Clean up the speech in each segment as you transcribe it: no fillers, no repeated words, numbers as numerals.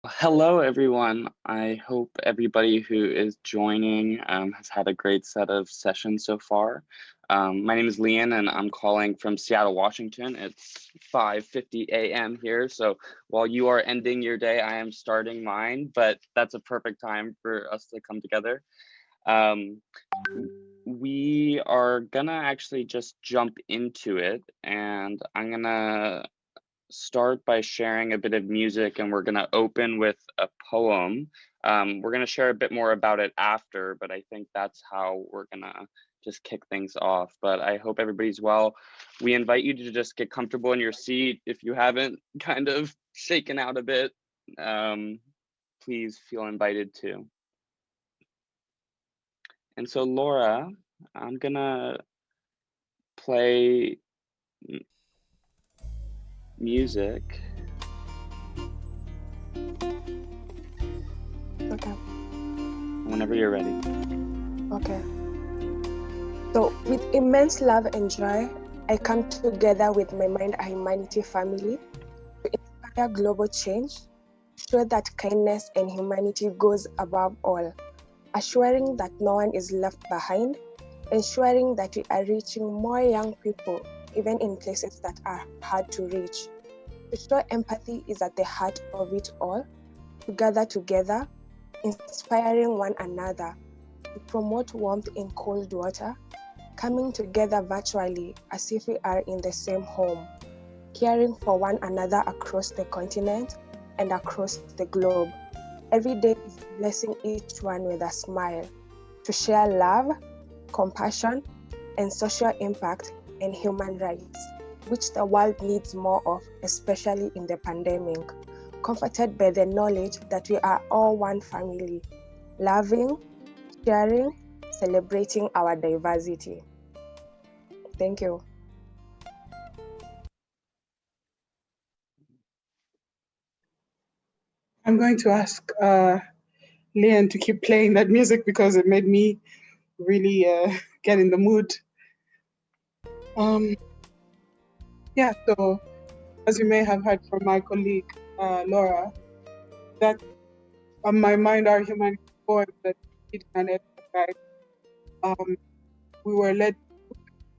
Hello, everyone. I hope everybody who is joining has had a great set of sessions so far. My name is Lian, and I'm calling from Seattle, Washington. It's 5:50 a.m. here, so while you are ending your day, I am starting mine, but that's a perfect time for us to come together. Um, we are gonna actually just jump into it, and I'm gonna start by sharing a bit of music, and we're going to open with a poem. We're going to share a bit more about it after, but I think that's how we're going to just kick things off. But I hope everybody's well. We invite you to just get comfortable in your seat. If you haven't kind of shaken out a bit, please feel invited to. And so, Laura, I'm going to play music. Okay. Whenever you're ready. Okay. So, with immense love and joy, I come together with my Mind a Humanity family to inspire global change, show that kindness and humanity goes above all, assuring that no one is left behind, ensuring that we are reaching more young people, even in places that are hard to reach. To show empathy is at the heart of it all, to gather together, inspiring one another, to promote warmth in cold water, coming together virtually as if we are in the same home, caring for one another across the continent and across the globe. Every day is blessing each one with a smile, to share love, compassion, and social impact and human rights, which the world needs more of, especially in the pandemic, comforted by the knowledge that we are all one family, loving, sharing, celebrating our diversity. Thank you. I'm going to ask Lian to keep playing that music because it made me really get in the mood. Yeah, so as you may have heard from my colleague Laura, that on my Mind Our Humanity poem that we did an exercise, we were led,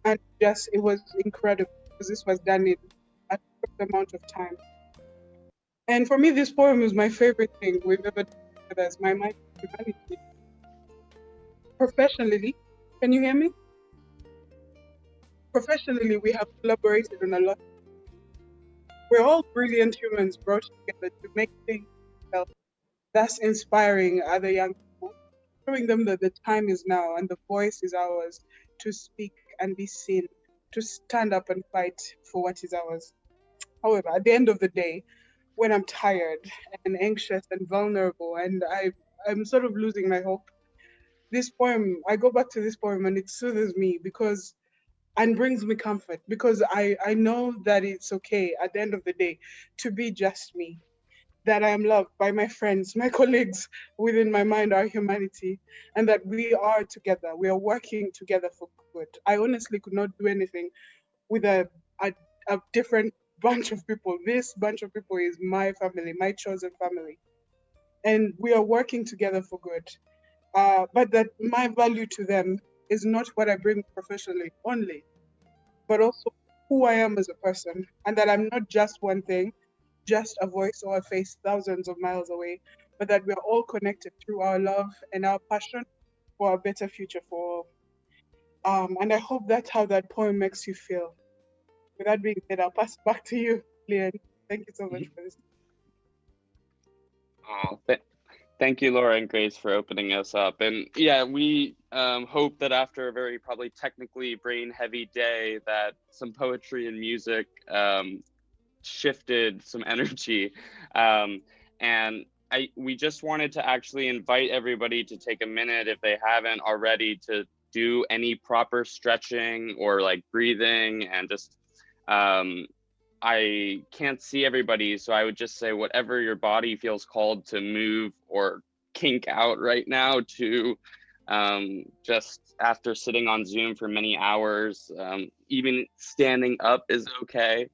and just it was incredible because this was done in a short amount of time. And for me, this poem is my favorite thing we've ever done together as my Mind Our Humanity. Professionally, can you hear me? Professionally, we have collaborated on a lot. We're all brilliant humans brought together to make things well. That's inspiring other young people, showing them that the time is now and the voice is ours to speak and be seen, to stand up and fight for what is ours. However, at the end of the day, when I'm tired and anxious and vulnerable and I'm sort of losing my hope, this poem, I go back to this poem and it soothes me because and brings me comfort because I know that it's okay at the end of the day to be just me, that I am loved by my friends, my colleagues within my Mind Our Humanity, and that we are together. We are working together for good. I honestly could not do anything with a different bunch of people. This bunch of people is my family, my chosen family. And we are working together for good. But that my value to them is not what I bring professionally only, but also who I am as a person, and that I'm not just one thing, just a voice or a face thousands of miles away, but that we're all connected through our love and our passion for a better future for all. And I hope that's how that poem makes you feel. With that being said, I'll pass it back to you, Lian. Thank you so much for this. Oh, thank you, Laura and Grace, for opening us up. And yeah, we hope that after a very probably technically brain-heavy day, that some poetry and music shifted some energy. And we just wanted to actually invite everybody to take a minute, if they haven't already, to do any proper stretching or like breathing, and just I can't see everybody, so I would just say whatever your body feels called to move or kink out right now to just after sitting on Zoom for many hours, even standing up is okay.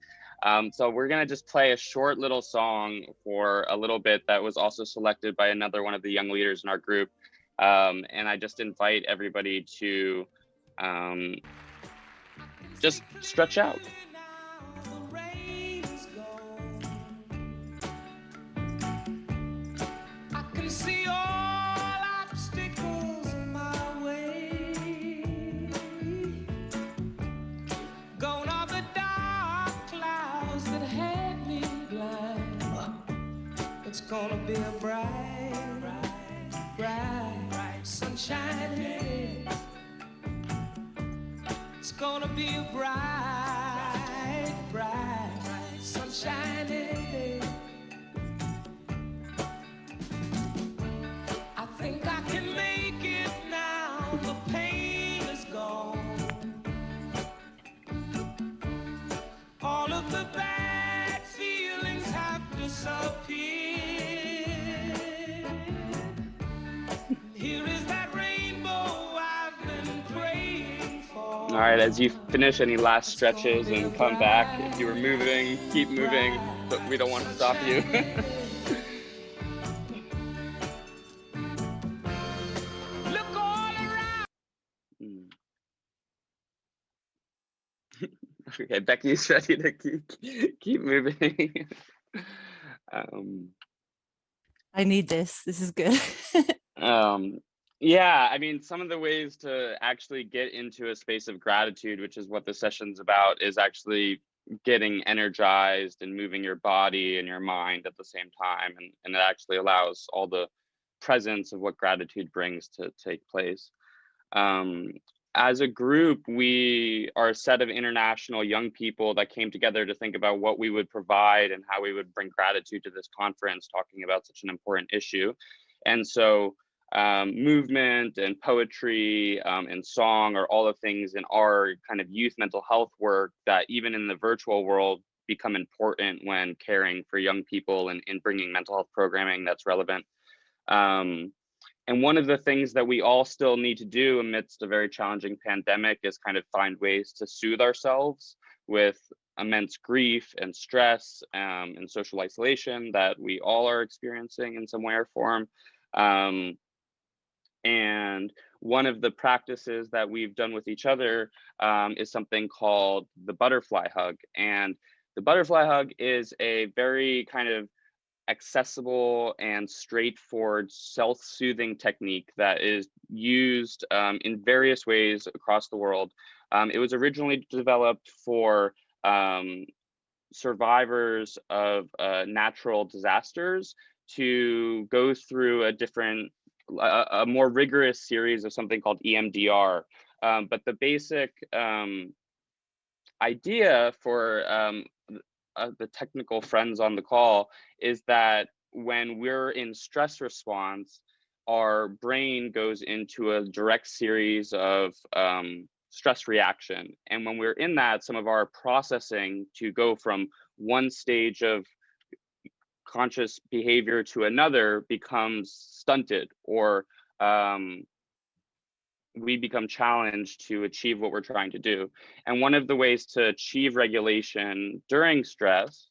So we're gonna just play a short little song for a little bit that was also selected by another one of the young leaders in our group. And I just invite everybody to just stretch out. It's gonna be a bright, bright, bright, bright, sunshiny day. It's gonna be a bright, bright, bright, sunshiny day. I think I can make it now. The pain is gone. All of the bad feelings have disappeared. All right, as you finish any last stretches and come back, if you were moving, keep moving, but we don't want to stop you. Look all around. Okay, Becky's ready to keep moving. I need this. This is good. Yeah, I mean, some of the ways to actually get into a space of gratitude, which is what the session's about, is actually getting energized and moving your body and your mind at the same time. And it actually allows all the presence of what gratitude brings to take place. As a group, we are a set of international young people that came together to think about what we would provide and how we would bring gratitude to this conference, talking about such an important issue. And so movement and poetry and song are all the things in our kind of youth mental health work that even in the virtual world become important when caring for young people and in bringing mental health programming that's relevant. And one of the things that we all still need to do amidst a very challenging pandemic is kind of find ways to soothe ourselves with immense grief and stress and social isolation that we all are experiencing in some way or form. And one of the practices that we've done with each other is something called the butterfly hug. And the butterfly hug is a very kind of accessible and straightforward self-soothing technique that is used in various ways across the world. It was originally developed for survivors of natural disasters to go through a more rigorous series of something called EMDR. But the basic idea for the technical friends on the call is that when we're in stress response, our brain goes into a direct series of stress reaction. And when we're in that, some of our processing to go from one stage of conscious behavior to another becomes stunted, or we become challenged to achieve what we're trying to do. And one of the ways to achieve regulation during stress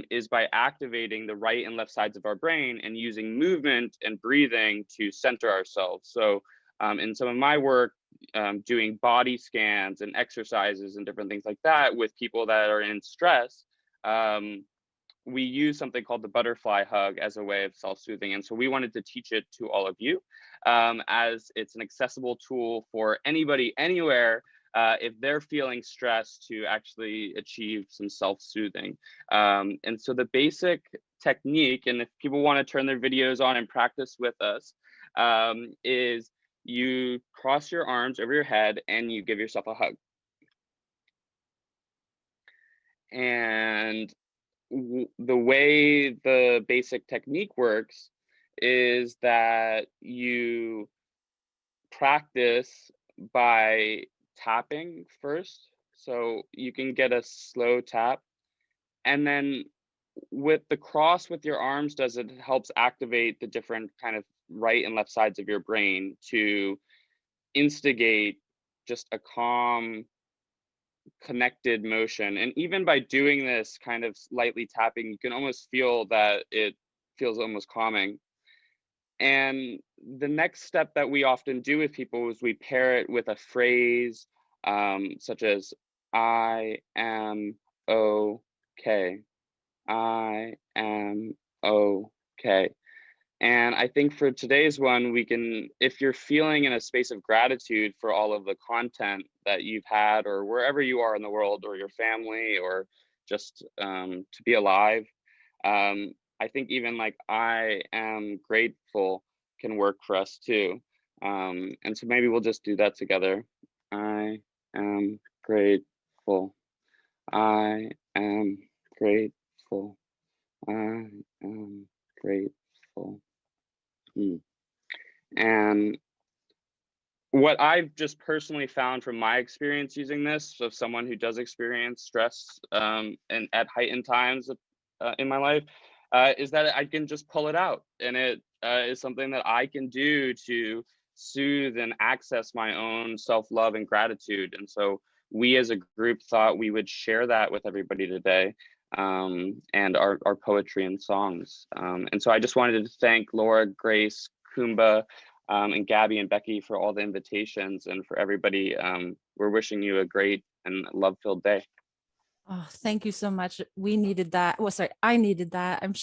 is by activating the right and left sides of our brain and using movement and breathing to center ourselves. So in some of my work, doing body scans and exercises and different things like that with people that are in stress, we use something called the butterfly hug as a way of self-soothing. And so we wanted to teach it to all of you as it's an accessible tool for anybody, anywhere, if they're feeling stressed, to actually achieve some self-soothing. And so the basic technique, and if people want to turn their videos on and practice with us, is you cross your arms over your head and you give yourself a hug. And the way the basic technique works is that you practice by tapping first. So you can get a slow tap, and then with the cross with your arms it helps activate the different kind of right and left sides of your brain to instigate just a calm connected motion. And even by doing this kind of lightly tapping, you can almost feel that it feels almost calming. And the next step that we often do with people is we pair it with a phrase such as, I am okay. I am okay. And I think for today's one, we can, if you're feeling in a space of gratitude for all of the content that you've had, or wherever you are in the world, or your family, or just to be alive, I think even like I am grateful can work for us too. And so maybe we'll just do that together. I am grateful. I am grateful. I am grateful. And what I've just personally found from my experience using this, of someone who does experience stress and at heightened times in my life, is that I can just pull it out, and it is something that I can do to soothe and access my own self-love and gratitude. And so we as a group thought we would share that with everybody today, and our poetry and songs. And so I just wanted to thank Laura, Grace, Kumba, and Gabby and Becky for all the invitations, and for everybody. We're wishing you a great and love-filled day. Oh, thank you so much. We needed that. Well, sorry, I needed that. I'm